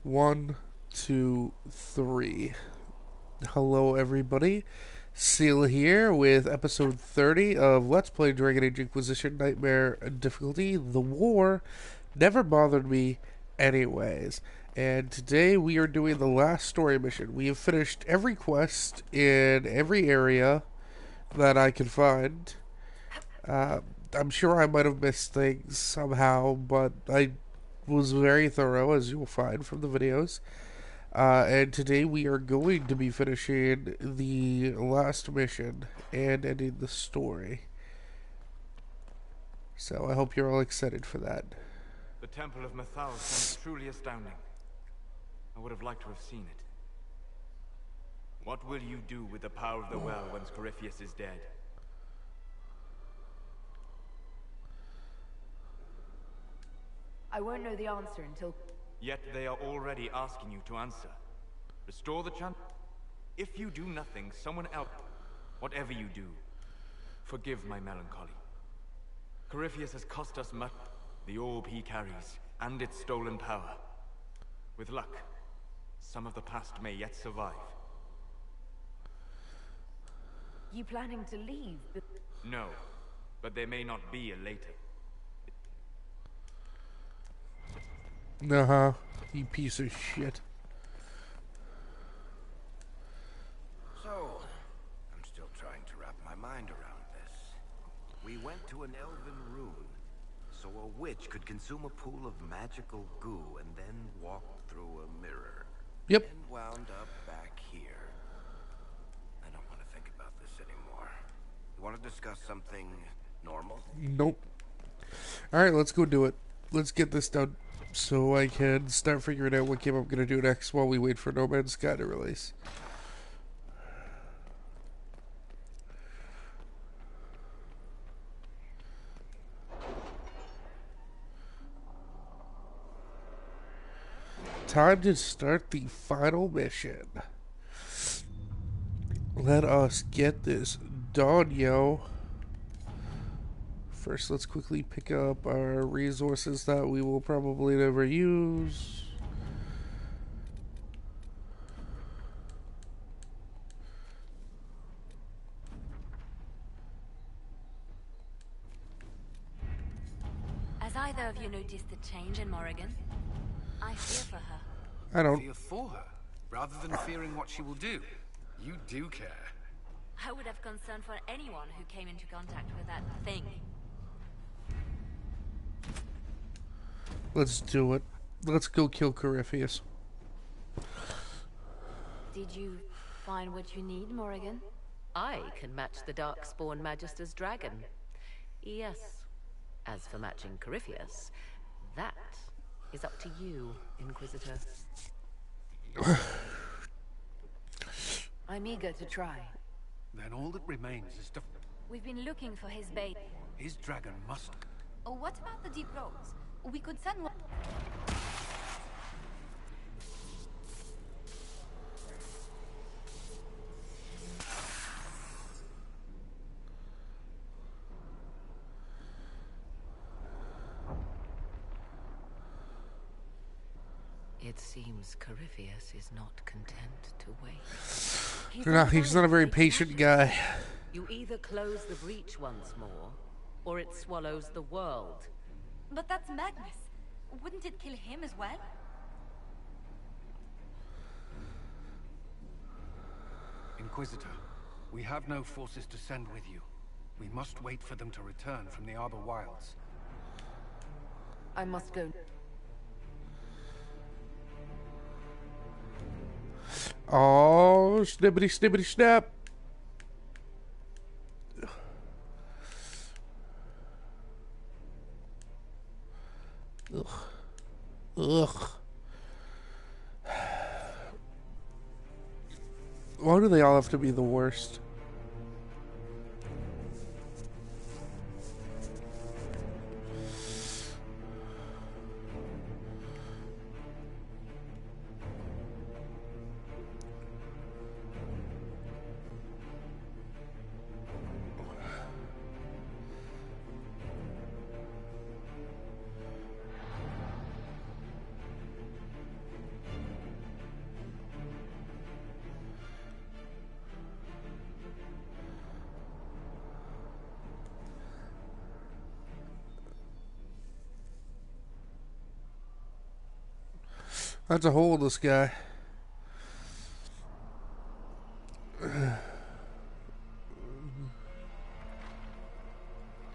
One, two, three. Hello, everybody. Seal here with episode 30 of Let's Play Dragon Age Inquisition Nightmare Difficulty. The war never bothered me anyways. And today we are doing the last story mission. We have finished every quest in every area that I could find. I'm sure I might have missed things somehow, but I was very thorough, as you'll find from the videos. And today we are going to be finishing the last mission and ending the story. So I hope you're all excited for that. The Temple of Mathal sounds truly astounding. I would have liked to have seen it. What will you do with the power of the well once Corypheus is dead? I won't know the answer until... Yet they are already asking you to answer. Restore the chant. If you do nothing, someone else... Whatever you do, forgive my melancholy. Corypheus has cost us much. The orb he carries, and its stolen power. With luck, some of the past may yet survive. You planning to leave? No, but there may not be a later. Uh-huh. You piece of shit. So, I'm still trying to wrap my mind around this. We went to an elven rune, so a witch could consume a pool of magical goo and then walk through a mirror. Yep. And wound up back here. I don't want to think about this anymore. You want to discuss something normal? Nope. Alright, let's go do it. Let's get this done so I can start figuring out what game I'm going to do next while we wait for No Man's Sky to release. Time to start the final mission. Let us get this done, yo. First, let's quickly pick up our resources that we will probably never use. Has either of you noticed the change in Morrigan? I fear for her. I don't. Fear for her, rather than fearing what she will do. You do care. I would have concern for anyone who came into contact with that thing. Let's do it. Let's go kill Corypheus. Did you find what you need, Morrigan? I can match the Darkspawn Magister's dragon. Yes. As for matching Corypheus, that is up to you, Inquisitor. I'm eager to try. Then all that remains is to... We've been looking for his bait. His dragon must... Oh, what about the deep roads? We could send one... It seems Corypheus is not content to wait. No, he's not a very patient guy. You either close the breach once more, or it swallows the world. But that's madness. Wouldn't it kill him as well? Inquisitor, we have no forces to send with you. We must wait for them to return from the Arbor Wilds. I must go. Oh, snippity snippity snap. Ugh. Ugh. Why do they all have to be the worst? That's a hole in the sky.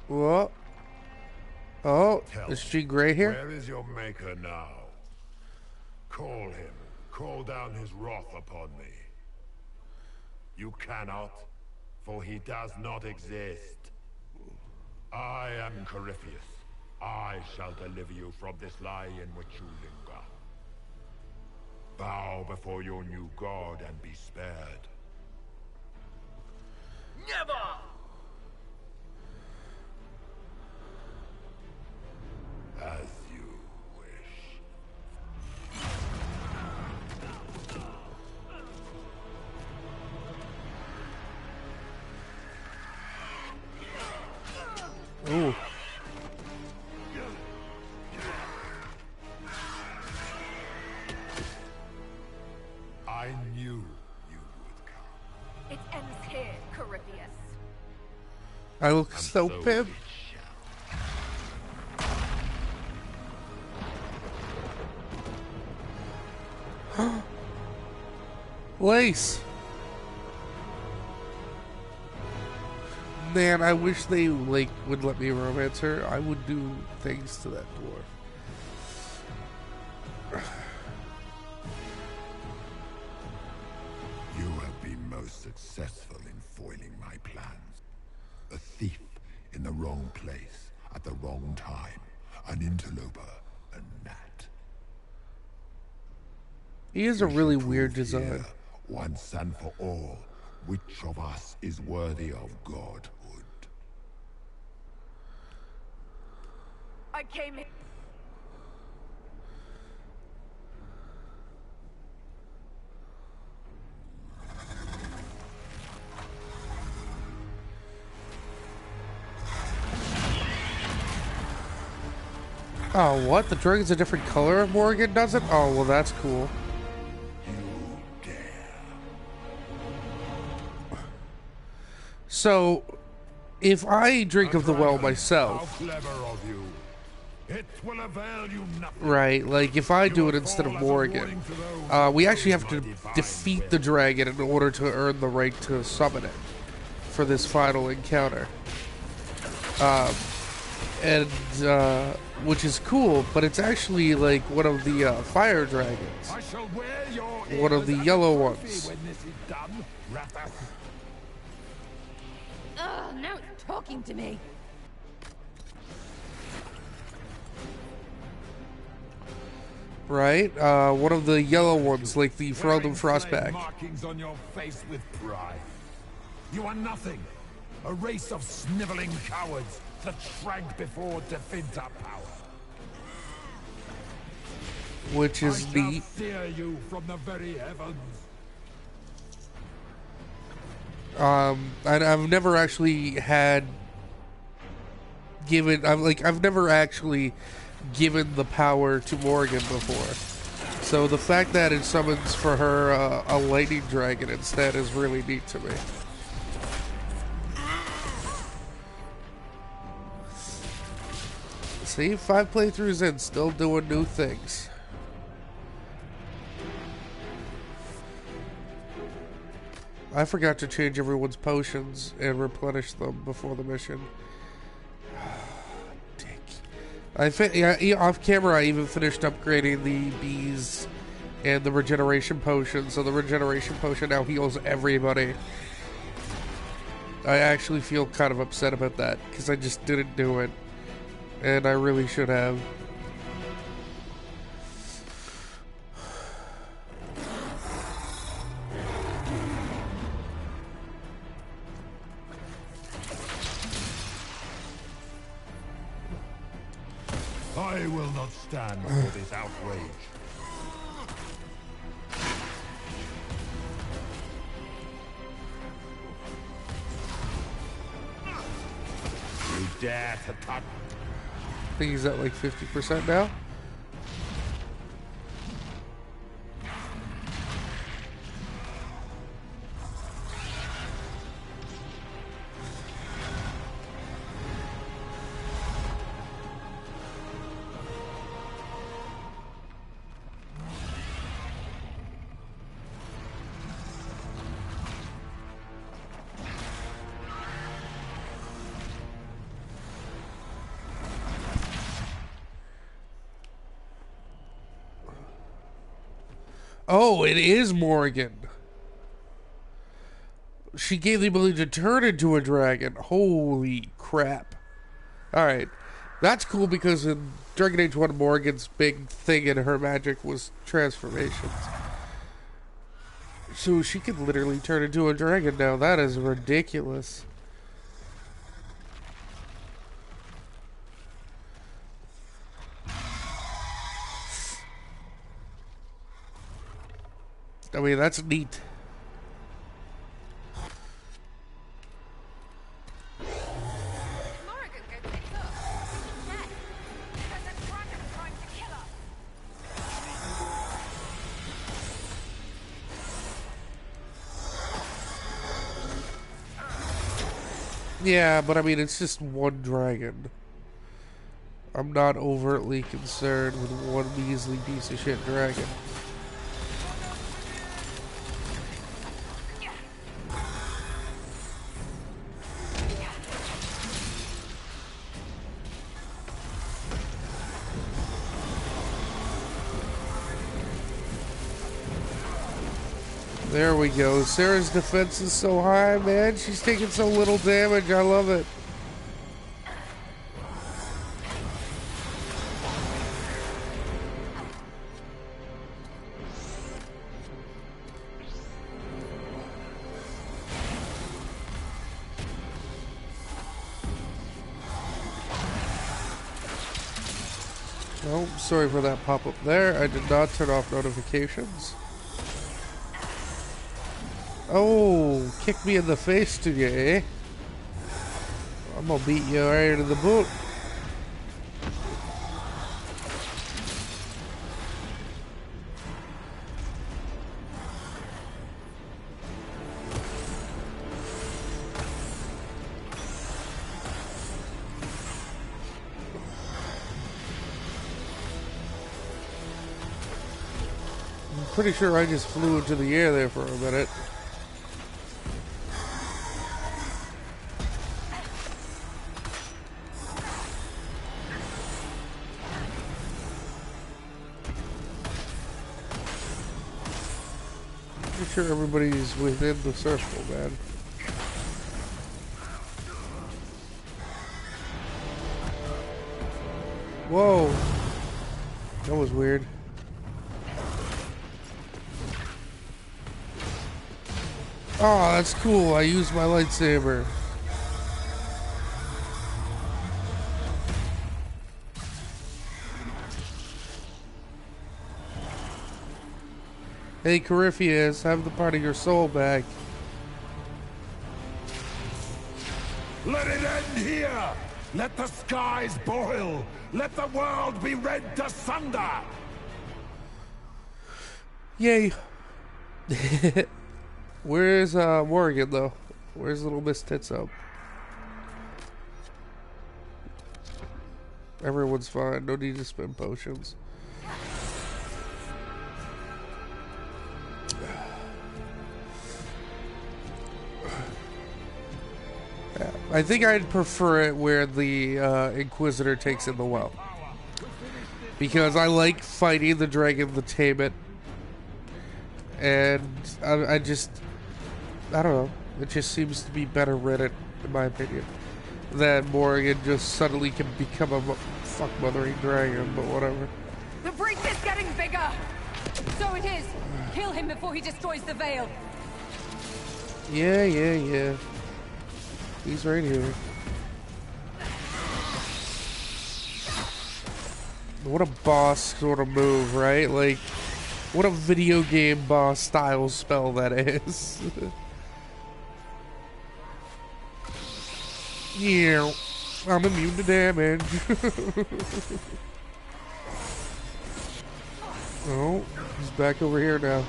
What? Oh, is she gray here? Where is your maker now? Call him. Call down his wrath upon me. You cannot, for he does not exist. I am Corypheus. I shall deliver you from this lie in which you linger. Bow before your new god and be spared. Never! As you wish. Ooh. I knew you would come. It ends here, Corypheus. I look so pimp. Lace. Man, I wish they like would let me romance her. I would do things to that dwarf. You have been most successful in foiling my plans. A thief in the wrong place at the wrong time. An interloper, a gnat. He has a We really should weird prove design. here, once and for all, which of us is worthy of godhood. I came in. Oh, what? The dragon's a different color if Morrigan does it? Oh, well, that's cool. You dare. So, if I drink of the well myself, How clever of you. It will avail you nothing. right, like if I do it You instead of fall as a Morrigan, warning to those we actually have who to defy defeat will. the dragon in order to earn the right to summon it for this final encounter. Which is cool, but it's actually like one of the fire dragons. I shall wear your One of the ears as a yellow trophy ones. when this is done, Ratha. Ugh, now it's talking to me. Right? One of the yellow ones, like the Ferelden Wearing Frostback. slave markings on your face with pride. You are nothing. A race of sniveling cowards that shrank before Definta power. Which I is shall neat. steer you from the very heavens. I've never actually had given. I've never actually given the power to Morrigan before. So the fact that it summons for her a lightning dragon instead is really neat to me. See, 5 playthroughs in, still doing new things. I forgot to change everyone's potions and replenish them before the mission. Dick. Off camera, I even finished upgrading the bees and the regeneration potion. So the regeneration potion now heals everybody. I actually feel kind of upset about that because I just didn't do it. And I really should have. I will not stand for this outrage. You dare to touch? I think he's at like 50% now. Oh, it is Morrigan. She gave the ability to turn into a dragon. Holy crap. Alright. That's cool because in Dragon Age 1, Morrigan's big thing in her magic was transformations. So she can literally turn into a dragon now. That is ridiculous. I mean, that's neat. Morrigan, go pick up. Dead. There's a dragon trying to kill us. Yeah, but I mean, it's just one dragon. I'm not overtly concerned with one measly piece of shit dragon. There we go. Sarah's defense is so high, man. She's taking so little damage. I love it. Oh, sorry for that pop-up there. I did not turn off notifications. Oh, kick me in the face to you, eh? I'm gonna beat you right into the boot. I'm pretty sure I just flew into the air there for a minute. Sure everybody's within the circle, man. Whoa. That was weird. Oh, that's cool. I used my lightsaber. Hey, Corypheus, have the part of your soul back. Let it end here! Let the skies boil! Let the world be rent asunder! Yay. Where's Morrigan, though? Where's little Miss Tits Up? Everyone's fine. No need to spend potions. I think I'd prefer it where the Inquisitor takes in the well. Because I like fighting the dragon to tame it. And I don't know. It just seems to be better written, in my opinion. Than Morrigan just suddenly can become a fuck-mothering dragon, but whatever. The breach is getting bigger! So it is! Kill him before he destroys the veil! Yeah. He's right here. What a boss sort of move, right? Like, what a video game boss style spell that is. Yeah, I'm immune to damage. Oh, he's back over here now.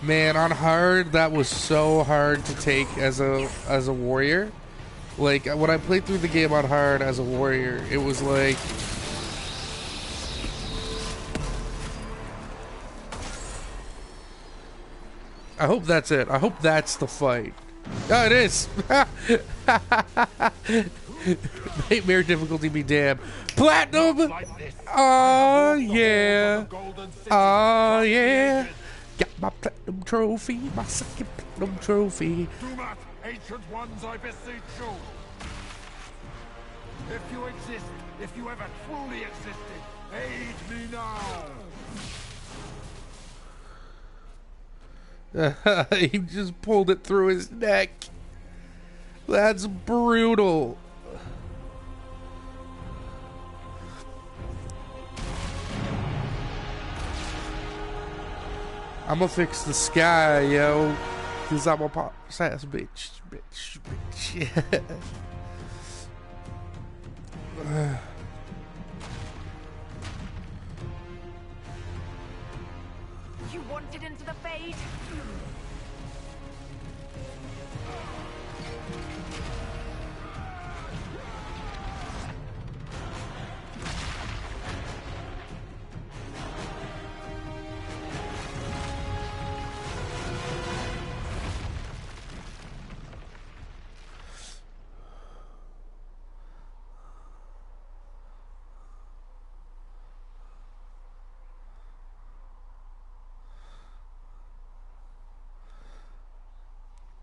Man, on hard, that was so hard to take as a warrior. Like, when I played through the game on hard as a warrior, it was like... I hope that's it. I hope that's the fight. Oh, it is! Nightmare difficulty be damned. Platinum! Oh, yeah. Oh, yeah. Got my platinum trophy, my second platinum trophy. Do not, ancient ones, I beseech you. If you exist, if you ever truly existed, aid me now. He just pulled it through his neck. That's brutal. I'm gonna fix the sky, yo. Cause I'm a pop ass bitch. You wanted into the fade?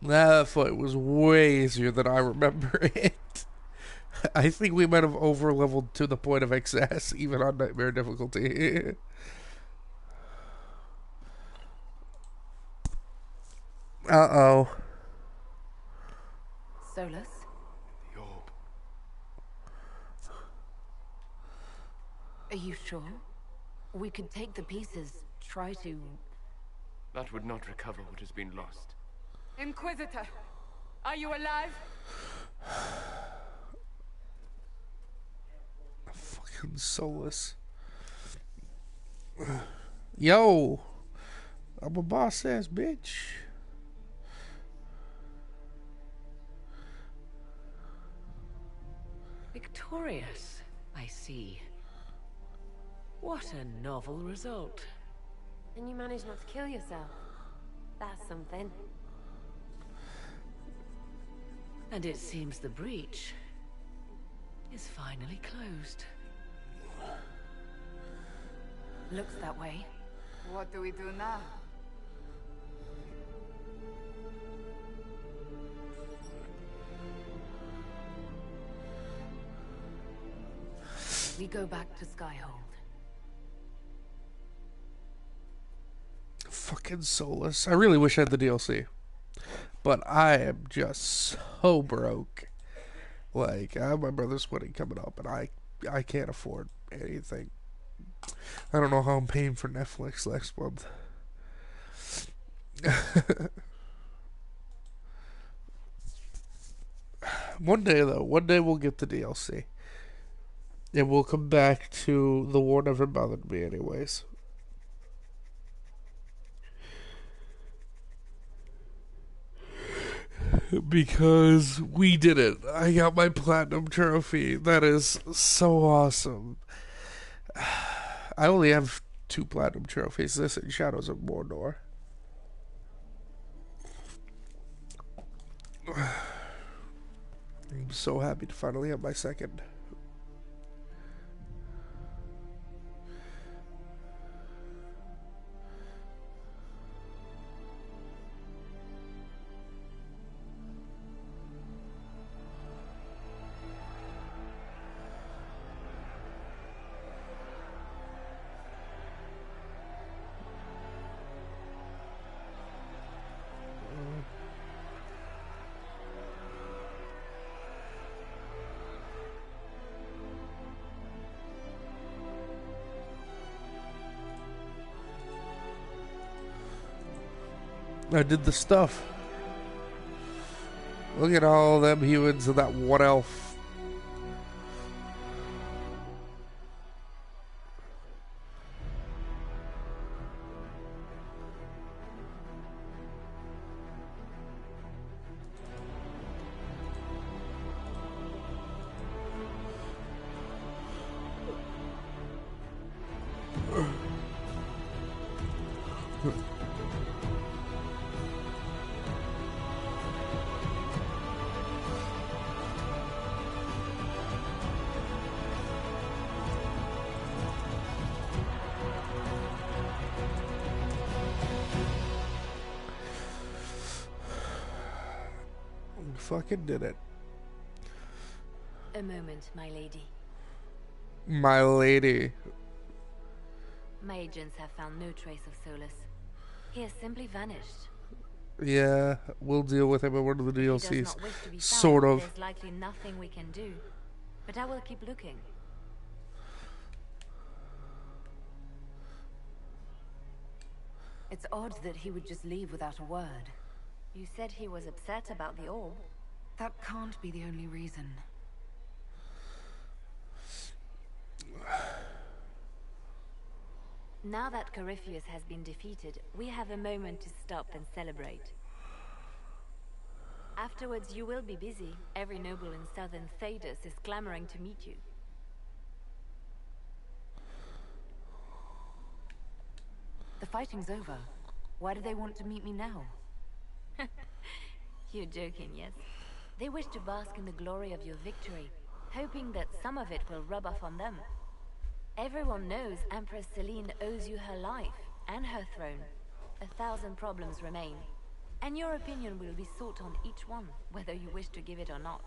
That fight was way easier than I remember it. I think we might have over-leveled to the point of excess, even on Nightmare difficulty. Uh-oh. Solus? The orb. Are you sure? We could take the pieces, try to... That would not recover what has been lost. Inquisitor, are you alive? Fucking Solus. Yo! I'm a boss ass bitch. Victorious, I see. What a novel result. And you managed not to kill yourself. That's something. And it seems the breach is finally closed. Looks that way. What do we do now? We go back to Skyhold. Fucking Solus. I really wish I had the DLC. But I am just so broke. Like, I have my brother's wedding coming up, and I can't afford anything. I don't know how I'm paying for Netflix next month. One day we'll get the DLC. And we'll come back to The War Never Bothered Me anyways. Because we did it. I got my platinum trophy. That is so awesome. I only have 2 platinum trophies. This and Shadows of Mordor. I'm so happy to finally have my second. I did the stuff. Look at all them humans and that one elf. fucking did it. A moment, my lady. My lady. My agents have found no trace of Solus. He has simply vanished. Yeah, we'll deal with him in one of the If he does DLCs. not wish to be Sort found, of. There's likely nothing we can do. But I will keep looking. It's odd that he would just leave without a word. You said he was upset about the orb. That can't be the only reason. Now that Corypheus has been defeated, we have a moment to stop and celebrate. Afterwards, you will be busy. Every noble in southern Thedas is clamoring to meet you. The fighting's over. Why do they want to meet me now? You're joking, yes? They wish to bask in the glory of your victory, hoping that some of it will rub off on them. Everyone knows Empress Selene owes you her life and her throne. 1,000 problems remain, and your opinion will be sought on each one, whether you wish to give it or not.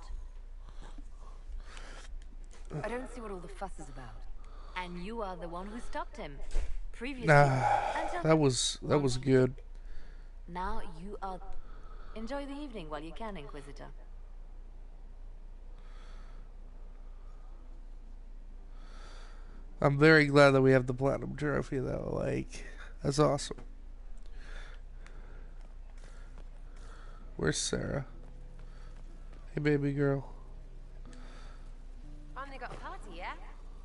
I don't see what all the fuss is about. And you are the one who stopped him. Previously, that was good. Now you are... Enjoy the evening while you can, Inquisitor. I'm very glad that we have the platinum trophy, though. Like, that's awesome. Where's Sarah? Hey, baby girl. Finally got a party, yeah?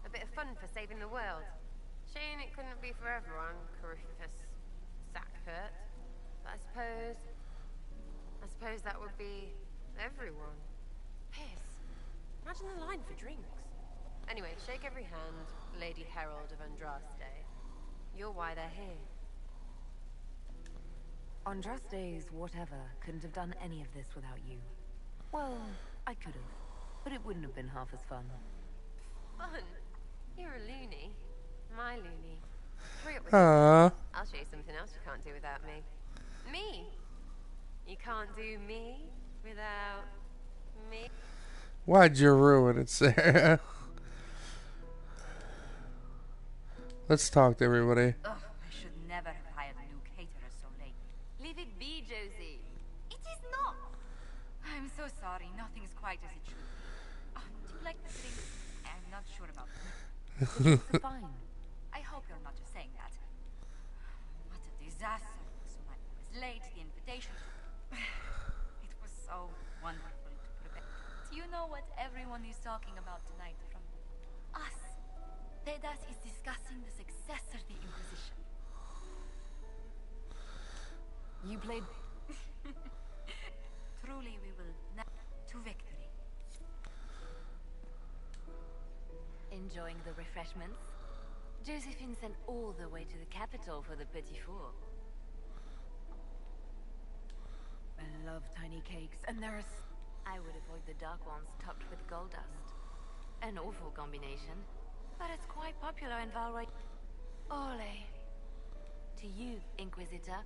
A bit of fun for saving the world. Shame it couldn't be for everyone, Corypheus, Sackert. But I suppose that would be everyone. Piss. Imagine the line for drinks. Anyway, shake every hand, Lady Herald of Andraste. You're why they're here. Andraste's whatever couldn't have done any of this without you. Well, I could have, but it wouldn't have been half as fun. Fun? You're a loony. My loony. Hurry up with Aww. it. I'll show you something else you can't do without me. Me? You can't do me without me? Why'd you ruin it, Sarah? Let's talk to everybody. Ugh, I should never have hired new caterers so late. Leave it be, Josie. It is not! I'm so sorry, nothing's quite as it should be. Do you like the drinks? I'm not sure about them. It's fine. I hope you're not just saying that. What a disaster. So I was late, the invitation. It was so wonderful to prepare. Do you know what everyone is talking about tonight from us? Thedas is discussing the successor to the Inquisition. You played... Truly we will now to victory. Enjoying the refreshments? Josephine sent all the way to the capital for the petit four. I love tiny cakes, and there's... I would avoid the dark ones topped with gold dust. An awful combination, but it's quite popular in Valroy. Ole. To you, Inquisitor.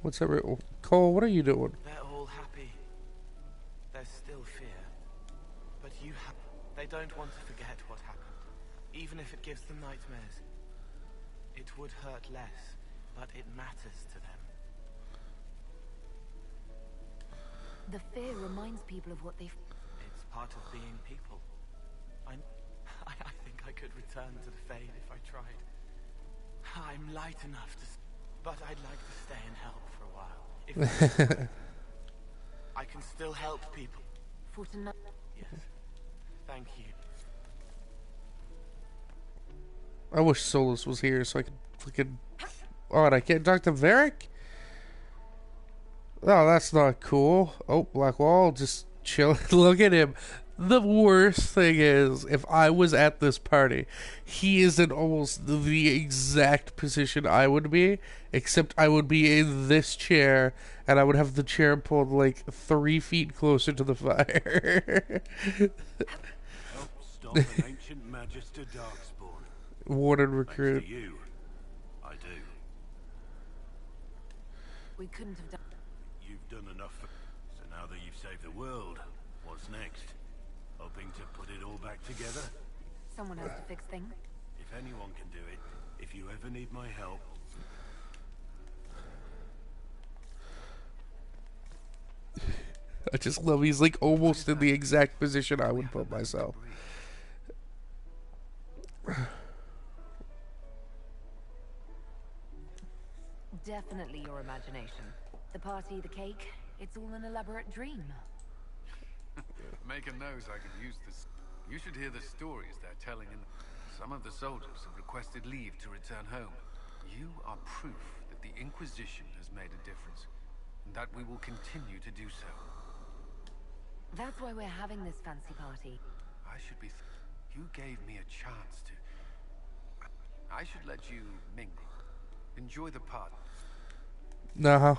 What's every... Cole, what are you doing? They're all happy. There's still fear. But you have... They don't want to forget what happened. Even if it gives them nightmares. It would hurt less, but it matters to them. The fear reminds people of what they've... It's part of being people. I think I could return to the Fade if I tried. I'm light enough to... But I'd like to stay and help for a while. If I can still help people. For tonight... Yes. Thank you. I wish Solus was here so I could freaking... Oh, and I can't talk to Varric? Oh, that's not cool. Oh, Black Wall, just chill. Look at him. The worst thing is, if I was at this party, he is in almost the exact position I would be, except I would be in this chair, and I would have the chair pulled like 3 feet closer to the fire. Help stop an ancient Magister Darkspawn. Wanted recruit. Thanks to you, I do. We couldn't have done... done enough for... So now that you've saved the world, what's next? Hoping to put it all back together? Someone has to fix things. If anyone can do it, if you ever need my help... I just love he's like almost in the exact position I would put myself. Definitely your imagination. The party, the cake, it's all an elaborate dream. Maker knows I could use this. You should hear the stories they're telling. Some of the soldiers have requested leave to return home. You are proof that the Inquisition has made a difference, and that we will continue to do so. That's why we're having this fancy party. I should be... You gave me a chance to... I should let you mingle. Enjoy the party. No.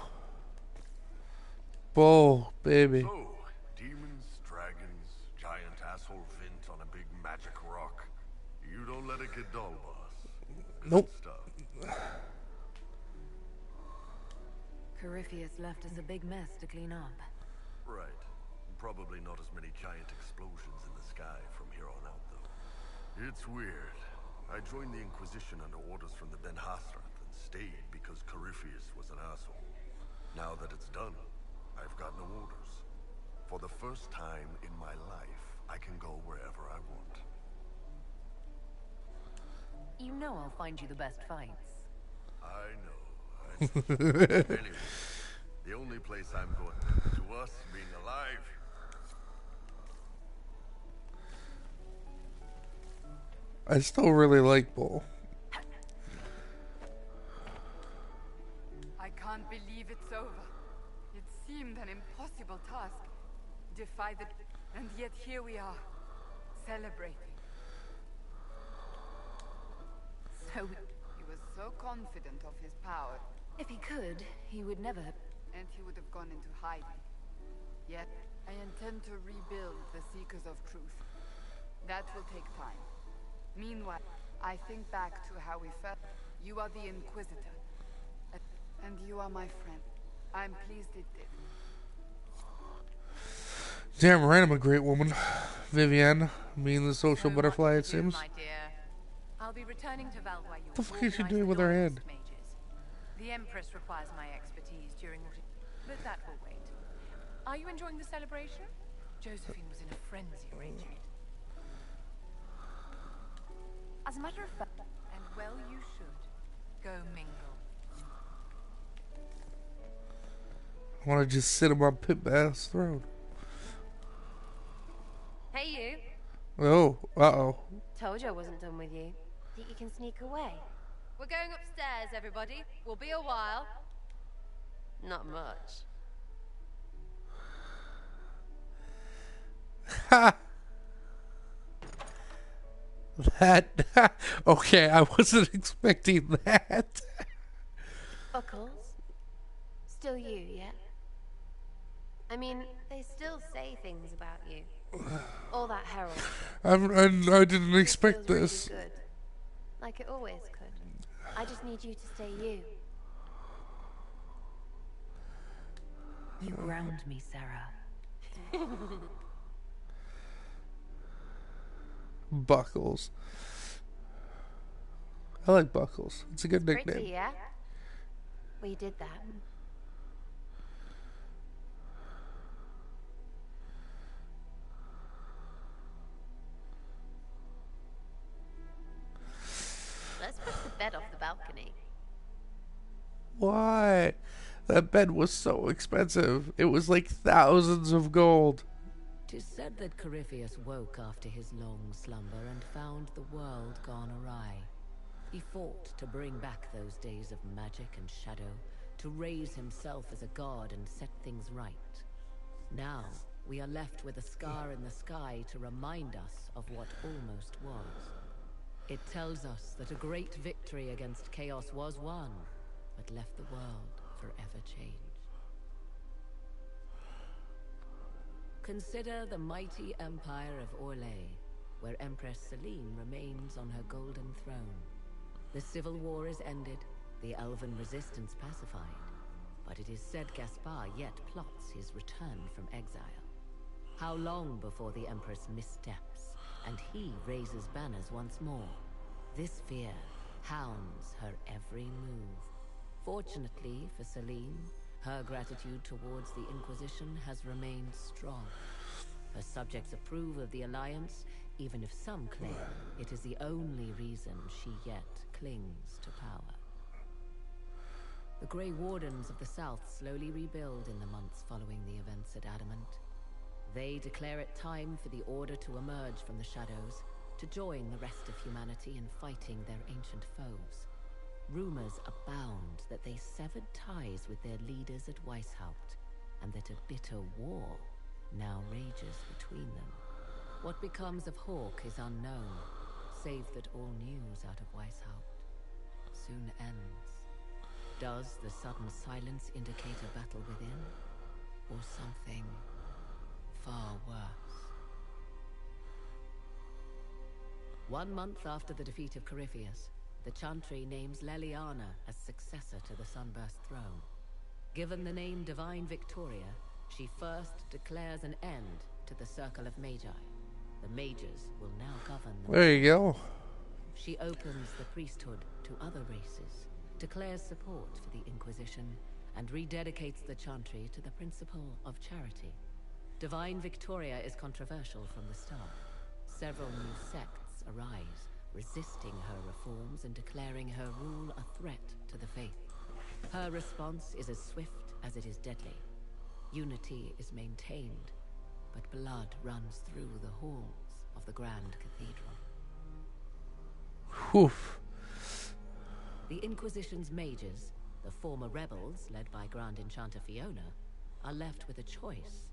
Bull, baby. Oh, demons, dragons, giant asshole Vint on a big magic rock. You don't let it get dull, boss. Good Nope. stuff. Corypheus left us a big mess to clean up. Right. Probably not as many giant explosions in the sky from here on out, though. It's weird. I joined the Inquisition under orders from the Ben Hasrath and stayed because Corypheus was an asshole. Now that it's done, I've got no orders. For the first time in my life, I can go wherever I want. You know I'll find you the best fights. I know. Anyway, the only place I'm going to us being alive. I still really like Bull. I can't believe it's over. It seemed an impossible task. Defy the... And yet here we are, celebrating. So... He was so confident of his power. If he could, he would never have... And he would have gone into hiding. Yet, I intend to rebuild the Seekers of Truth. That will take time. Meanwhile, I think back to how we felt. You are the Inquisitor. And you are my friend. I'm pleased it did. Damn right, I'm a great woman. Vivienne, being the social butterfly, it seems. My dear. I'll be returning to Val while you... What the fuck is she doing with her hand? The Empress requires my expertise during what it... But that will wait. Are you enjoying the celebration? Josephine was in a frenzy arranging it. As a matter of fact... And well you should. Go mingle. I want to just sit him on Pitbath's throne. Hey you. Oh, uh-oh. Told you I wasn't done with you. Think you can sneak away? We're going upstairs, everybody. We'll be a while. Not much. Ha! That... Okay, I wasn't expecting that. Buckles? Still you, yeah? I mean, they still say things about you. All that herald shit. I didn't expect feels this. really good. Like it always could. I just need you to stay you. You ground me, Sarah. Buckles. I like Buckles. It's a good nickname. Pretty, yeah? We did that. Let's put the bed off the balcony. Why? That bed was so expensive. It was like thousands of gold. 'Tis said that Corypheus woke after his long slumber and found the world gone awry. He fought to bring back those days of magic and shadow, to raise himself as a god and set things right. Now, we are left with a scar in the sky to remind us of what almost was. It tells us that a great victory against chaos was won, but left the world forever changed. Consider the mighty empire of Orlais, where Empress Celine remains on her golden throne. The civil war is ended, the elven resistance pacified. but it is said Gaspar yet plots his return from exile. How long before the Empress missteps, and he raises banners once more? This fear hounds her every move. Fortunately for Celine, her gratitude towards the Inquisition has remained strong. Her subjects approve of the alliance, even if some claim it is the only reason she yet clings to power. The Grey Wardens of the South slowly rebuild in the months following the events at Adamant. They declare it time for the Order to emerge from the shadows, to join the rest of humanity in fighting their ancient foes. Rumors abound that they severed ties with their leaders at Weishaupt, and that a bitter war now rages between them. What becomes of Hawke is unknown, save that all news out of Weishaupt soon ends. Does the sudden silence indicate a battle within, or something far worse? 1 month after the defeat of Corypheus, the Chantry names Leliana as successor to the Sunburst throne. Given the name Divine Victoria, she first declares an end to the Circle of Magi. The Mages will now govern them. There you go. She opens the priesthood to other races, declares support for the Inquisition, and rededicates the Chantry to the principle of charity. Divine Victoria is controversial from the start. Several new sects arise, resisting her reforms and declaring her rule a threat to the faith. Her response is as swift as it is deadly. Unity is maintained, but blood runs through the halls of the Grand Cathedral. Oof. The Inquisition's mages, the former rebels led by Grand Enchanter Fiona, are left with a choice.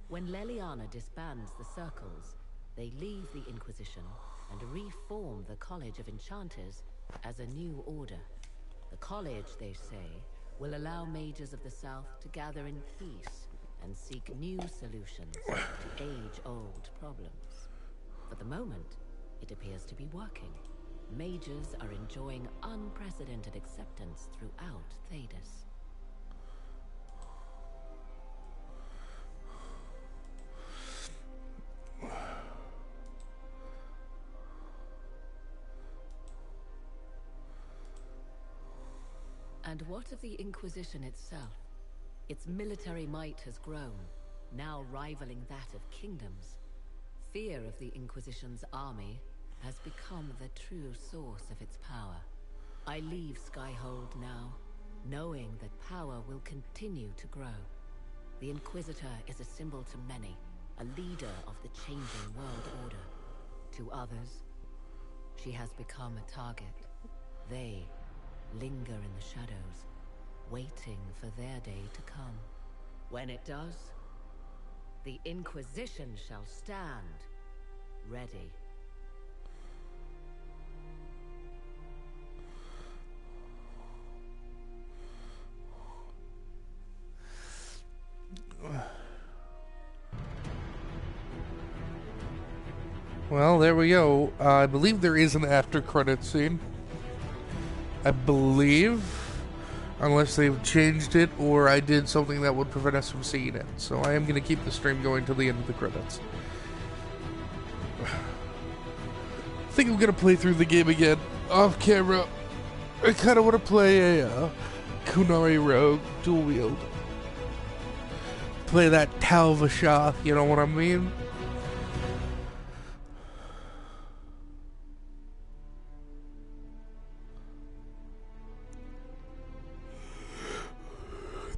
When Leliana disbands the circles, they leave the Inquisition and reform the College of Enchanters as a new order. The college, they say, will allow mages of the South to gather in peace and seek new solutions to age-old problems. For the moment, it appears to be working. Mages are enjoying unprecedented acceptance throughout Thedas. And what of the Inquisition itself? Its military might has grown, now rivaling that of kingdoms. Fear of the Inquisition's army has become the true source of its power. I leave Skyhold now, knowing that power will continue to grow. The Inquisitor is a symbol to many, a leader of the changing world order. To others, she has become a target. They linger in the shadows, waiting for their day to come. When it does, the Inquisition shall stand ready. Well, there we go. I believe there is an after-credit scene. I believe, unless they've changed it or I did something that would prevent us from seeing it. So I am going to keep the stream going till the end of the credits. I think I'm going to play through the game again off camera. I kind of want to play a Kunari Rogue dual wield. Play that Tal Vashath, you know what I mean?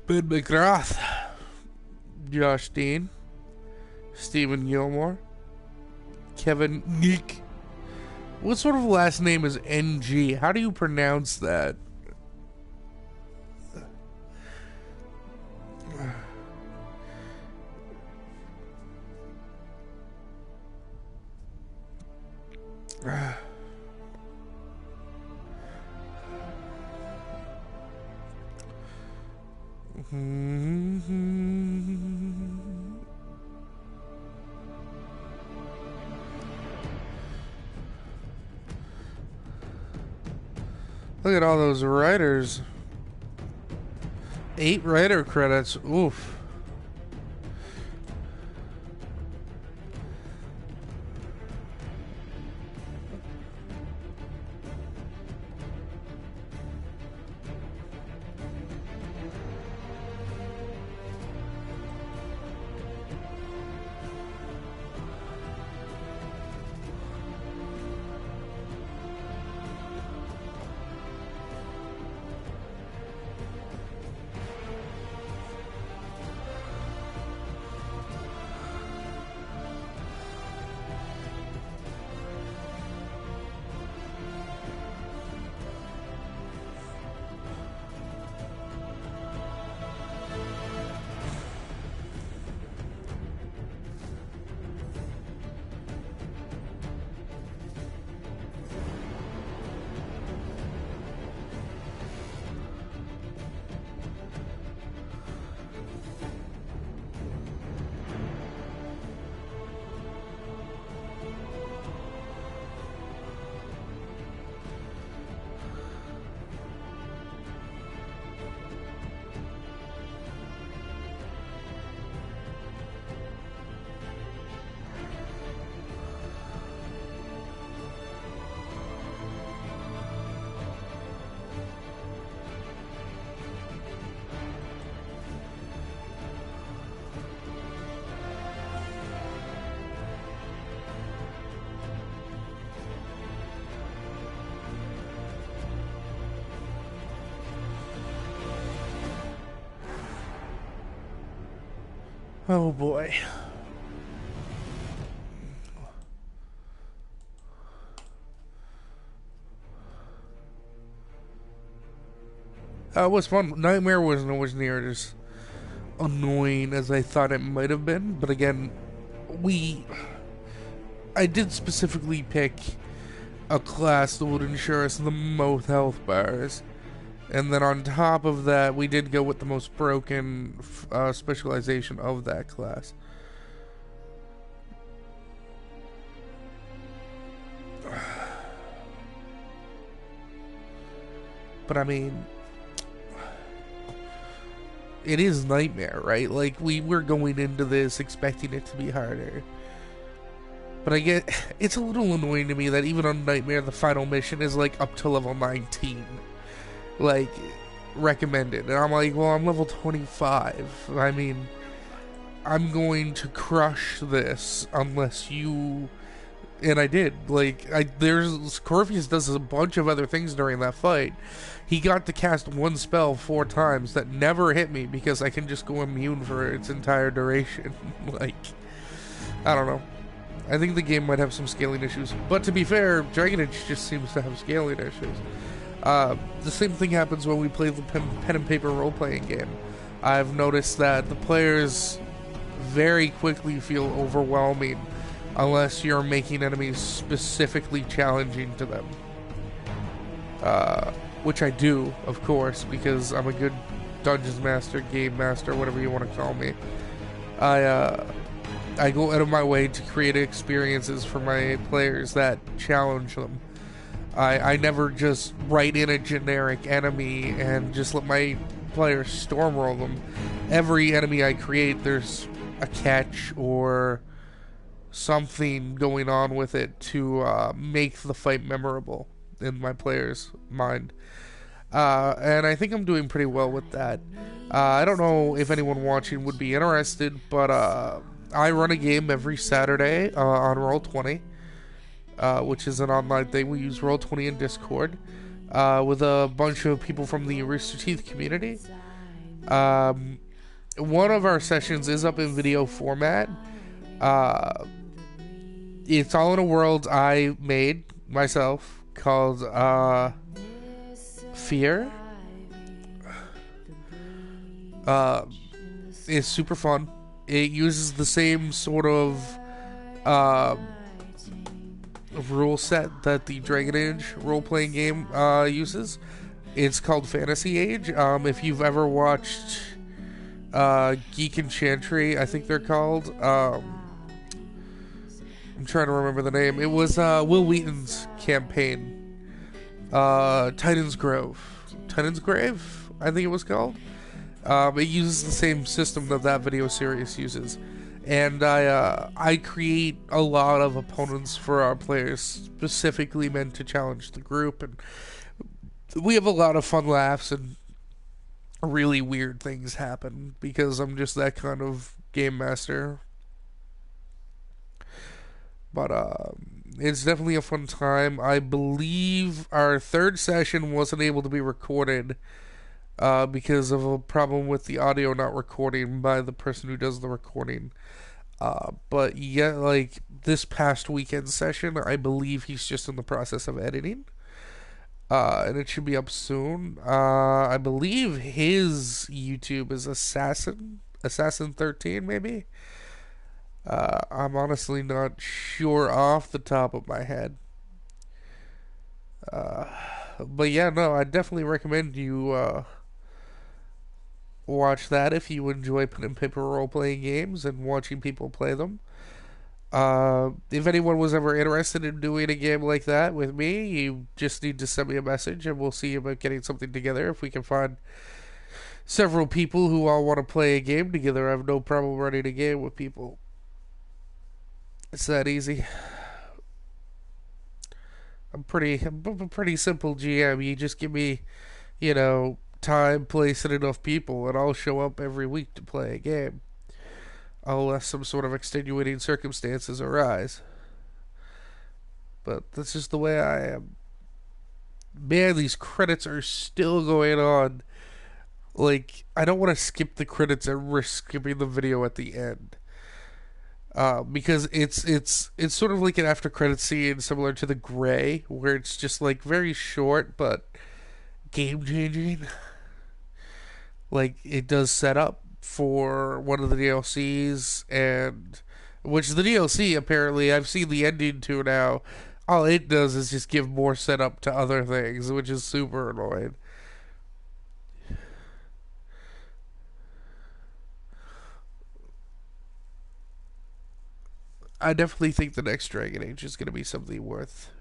Ben McGrath, Josh Dean, Stephen Gilmore, Kevin Neek. What sort of last name is NG? How do you pronounce that? Look at all those writers. 8 writer credits. Oof. Oh boy. It was fun. Nightmare wasn't always near as annoying as I thought it might have been, but again, I did specifically pick a class that would ensure us the most health bars. And then on top of that, we did go with the most broken specialization of that class. But I mean, it is Nightmare, right? Like, we were going into this expecting it to be harder. But I get, it's a little annoying to me that even on Nightmare, the final mission is like up to level 19. Like, recommended. And I'm like, well, I'm level 25. I mean, I'm going to crush this unless you... And I did. Like, Corypheus does a bunch of other things during that fight. He got to cast one spell 4 times that never hit me because I can just go immune for its entire duration. Like, I don't know. I think the game might have some scaling issues. But to be fair, Dragon Age just seems to have scaling issues. The same thing happens when we play the pen and paper role-playing game. I've noticed that the players very quickly feel overwhelming unless you're making enemies specifically challenging to them. Which I do, of course, because I'm a good dungeons master, game master, whatever you want to call me. I go out of my way to create experiences for my players that challenge them. I never just write in a generic enemy and just let my players stormroll them. Every enemy I create, there's a catch or something going on with it to make the fight memorable in my players' mind. And I think I'm doing pretty well with that. I don't know if anyone watching would be interested, but I run a game every Saturday on Roll20. Which is an online thing. We use Roll20 in Discord with a bunch of people from the Rooster Teeth community. One of our sessions is up in video format. It's all in a world I made myself called Fear. It's super fun. It uses the same sort of rule set that the Dragon Age role-playing game uses. It's called Fantasy Age. If you've ever watched Geek and Chantry, I think they're called. I'm trying to remember the name. It was Will Wheaton's campaign. Titan's Grove. Titan's Grave, I think it was called. It uses the same system that that video series uses, and I create a lot of opponents for our players, specifically meant to challenge the group, and we have a lot of fun laughs and really weird things happen because I'm just that kind of game master. But it's definitely a fun time. I believe our third session wasn't able to be recorded because of a problem with the audio not recording by the person who does the recording. But yeah, like this past weekend session, I believe he's just in the process of editing. And it should be up soon. I believe his YouTube is Assassin 13, maybe. I'm honestly not sure off the top of my head. But yeah, no, I definitely recommend you watch that if you enjoy pen and paper role-playing games and watching people play them. If anyone was ever interested in doing a game like that with me, you just need to send me a message and we'll see about getting something together. If we can find several people who all want to play a game together, I have no problem running a game with people. It's that easy. I'm a pretty simple GM. You just give me, time, place, and enough people, and I'll show up every week to play a game. Unless some sort of extenuating circumstances arise. But that's just the way I am. Man, these credits are still going on. Like, I don't want to skip the credits and risk skipping the video at the end. Because it's sort of like an after credit scene similar to The Gray, where it's just like very short but game changing. Like, it does set up for one of the DLCs, and which the DLC apparently I've seen the ending to now. All it does is just give more setup to other things, which is super annoying. I definitely think the next Dragon Age is going to be something worth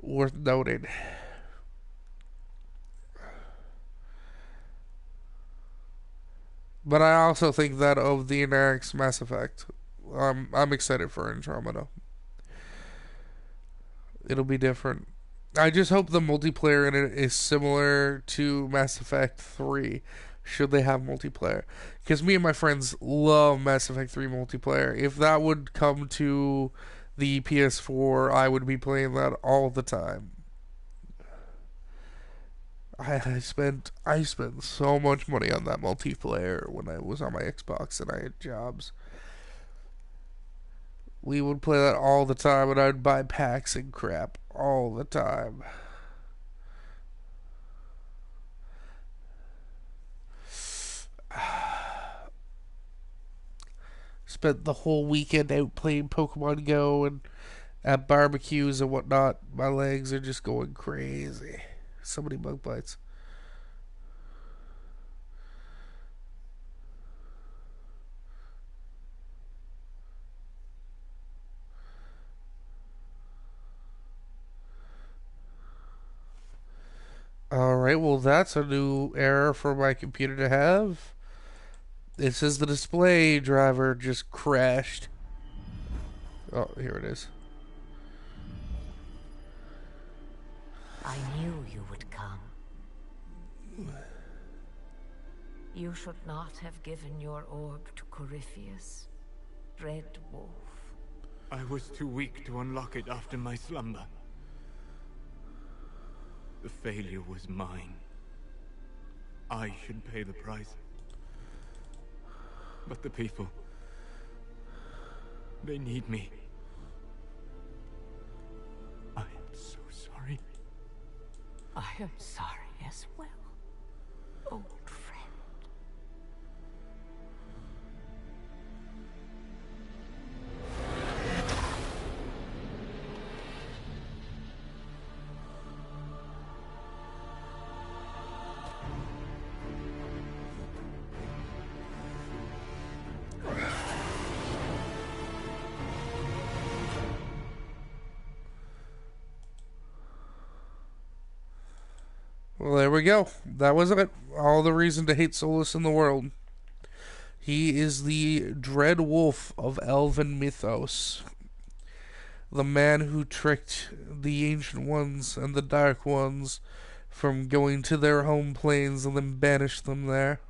noting. But I also think that of the next Mass Effect, I'm excited for Andromeda. It'll be different. I just hope the multiplayer in it is similar to Mass Effect 3, should they have multiplayer. Because me and my friends love Mass Effect 3 multiplayer. If that would come to the PS4, I would be playing that all the time. I spent so much money on that multiplayer when I was on my Xbox and I had jobs. We would play that all the time, and I'd buy packs and crap all the time. Spent the whole weekend out playing Pokemon Go and at barbecues and whatnot. My legs are just going crazy. So many bug bites. Alright, well that's a new error for my computer to have. It says the display driver just crashed. Oh, here it is. I knew you would come. You should not have given your orb to Corypheus, Red Wolf. I was too weak to unlock it after my slumber. The failure was mine. I should pay the price. But the people, they need me. I am so sorry. I am sorry as well, old friend. Well, there we go. That was it. All the reason to hate Solus in the world. He is the dread wolf of elven mythos. The man who tricked the Ancient Ones and the Dark Ones from going to their home planes and then banished them there.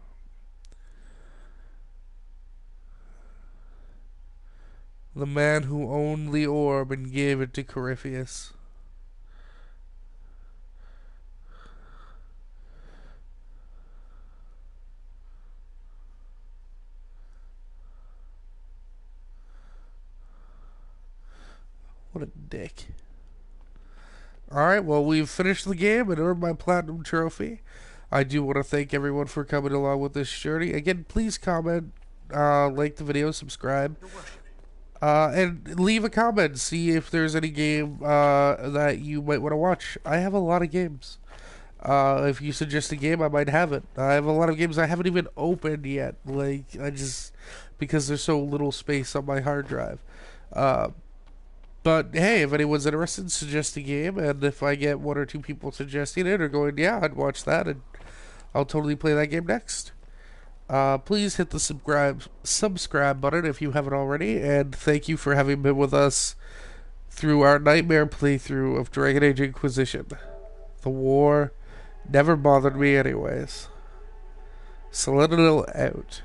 The man who owned the orb and gave it to Corypheus. What a dick. Alright, well, we've finished the game and earned my platinum trophy. I do want to thank everyone for coming along with this journey. Again, please comment, like the video, subscribe, and leave a comment. See if there's any game that you might want to watch. I have a lot of games. If you suggest a game, I might have it. I have a lot of games I haven't even opened yet. Because there's so little space on my hard drive. But hey, if anyone's interested, suggest a game, and if I get one or two people suggesting it or going, yeah, I'd watch that, and I'll totally play that game next. Please hit the subscribe button if you haven't already, and thank you for having been with us through our nightmare playthrough of Dragon Age Inquisition. The war never bothered me anyways. Silaninil out.